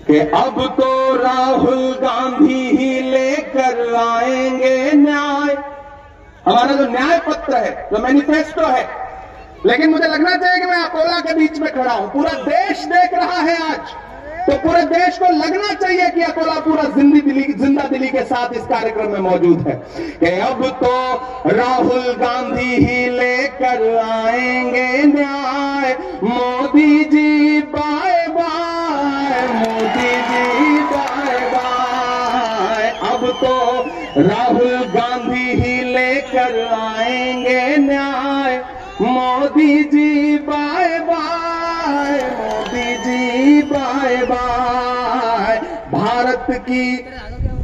कि अब तो राहुल गांधी ही लेकर आएंगे न्याय। हमारा जो न्याय पत्र है, जो मैनिफेस्टो है। लेकिन मुझे लगना चाहिए कि मैं अकोला के बीच में खड़ा हूं, पूरा देश देख रहा है आज, तो पूरे देश को लगना चाहिए कि अकोला पूरा जिंदा दिली के साथ इस कार्यक्रम में मौजूद है कि अब तो राहुल गांधी ही लेकर आएंगे न्याय। Modi ji bye bye, Modi ji bye bye. अब तो राहुल गांधी ही लेकर आएंगे न्याय। Modi ji bye bye, Modi ji bye bye. Bharat की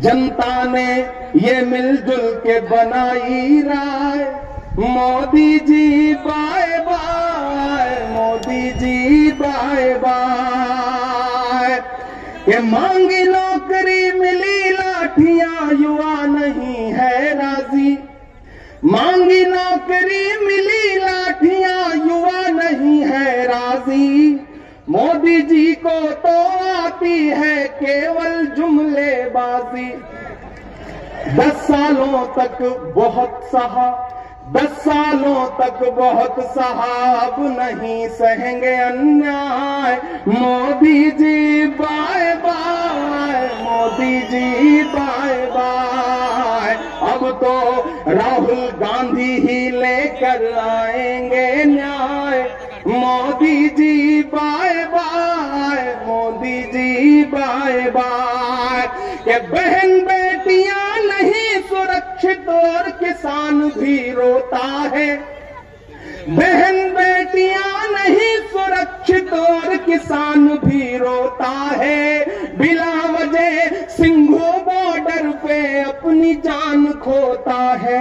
जनता ने ये मिलजुल के बनाई राय। Modi ji bye bye, Modi ji bye bye. ये मांगी नौकरी मिली लाठियां, युवा नहीं है राजी। मांगी नौकरी मिली लाठियां, युवा नहीं है राजी। मोदी जी को तो आती है केवल जुमलेबाजी। 10 सालों तक बहुत सहा, 10 सालों तक बहुत सहा, अब नहीं सहेंगे अन्याय। Modi ji bye bye, Modi ji bye bye. अब तो राहुल गांधी ही लेकर आएंगे न्याय। Modi ji bye bye, Modi ji bye bye. ये बहन बेटियां नहीं सुरक्षित और किसान भी रोता है। बहन बेटियां नहीं सुरक्षित और किसान भी रोता है। बिला वजह सिंघू बॉर्डर पे अपनी जान खोता है।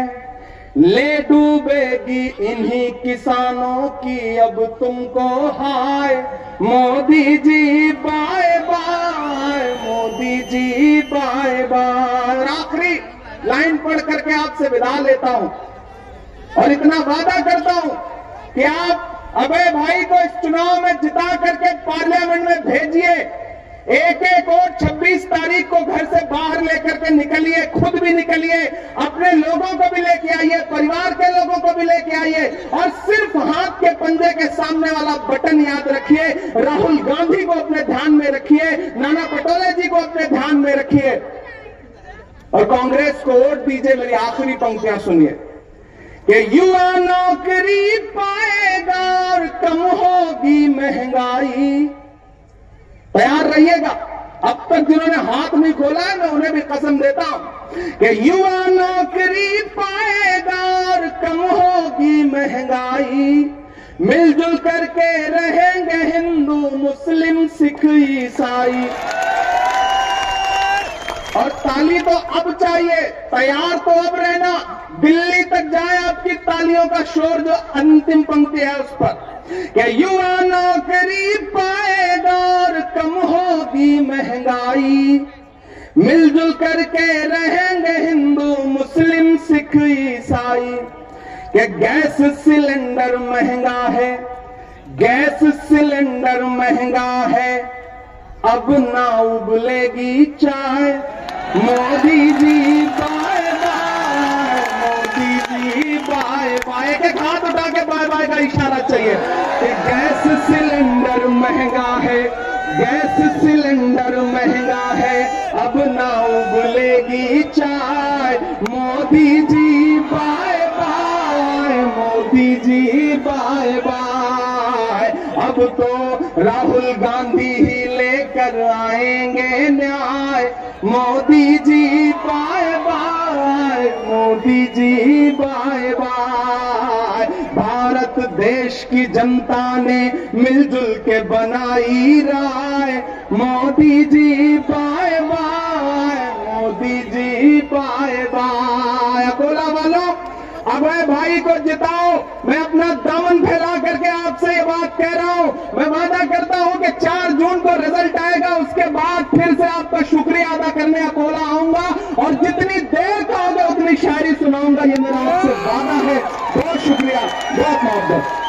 ले डूबेगी इन्हीं किसानों की अब तुमको हाय। Modi ji bye bye, Modi ji bye bye. और आखिरी लाइन पढ़ करके आपसे विदा लेता हूं और इतना वादा करता हूं कि आप अभय भाई को इस चुनाव में जिता करके पार्लियामेंट में भेजिए। एक एक वोट 26 तारीख को घर से बाहर लेकर के निकलिए, खुद भी निकलिए, अपने लोगों को भी लेके आइए, परिवार के लोगों को भी लेके आइए और सिर्फ हाथ के पंजे के सामने वाला बटन याद रखिए। राहुल गांधी को अपने ध्यान में रखिए, नाना पटोले जी को अपने ध्यान में रखिए और कांग्रेस को वोट दीजिए। मेरी आखिरी पंक्तियां सुनिए कि युवा नौकरी पाएगा और कम होगी महंगाई। तैयार रहिएगा। अब तक जिन्होंने हाथ नहीं खोला है मैं उन्हें भी कसम देता हूं कि युवा नौकरी पाएगा और कम होगी महंगाई। मिलजुल करके रहेंगे हिंदू मुस्लिम सिख ईसाई। और ताली तो अब चाहिए, तैयार तो अब रहना। दिल्ली तक जाए आपकी तालियों का शोर। जो अंतिम पंक्ति है उस पर कि युवा नौकरी पाएगा और कम होगी महंगाई। मिलजुल करके रहेंगे हिंदू मुस्लिम सिख ईसाई। कि गैस सिलेंडर महंगा है, गैस सिलेंडर महंगा है, अब ना उबलेगी चाय। Modi ji bye bye, Modi ji bye bye. एक हाथ उठा के बाय बाय का इशारा चाहिए कि गैस सिलेंडर महंगा है, गैस सिलेंडर महंगा है, अब ना उबलेगी चाय। Modi ji bye bye, Modi ji bye bye. अब तो राहुल गांधी ही लेकर आएंगे न्याय। Modi ji bye bye, Modi ji bye bye. Bharat देश की जनता ने मिलजुल के बनाई राय। Modi ji bye bye, Modi ji bye bye. Akola वालों, अभय भाई को जिताओ। मैं अपना दामन फैला करके आपसे ये बात कह रहा हूं। मैं वादा करता हूं कि 4 जून को रिजल्ट आएगा, उसके बाद फिर से आपका शुक्रिया अदा करने अकोला आऊंगा और जितनी देर कहोगे उतनी शायरी सुनाऊंगा। ये मेरा आपसे वादा है। बहुत शुक्रिया, बहुत मोहब्बत।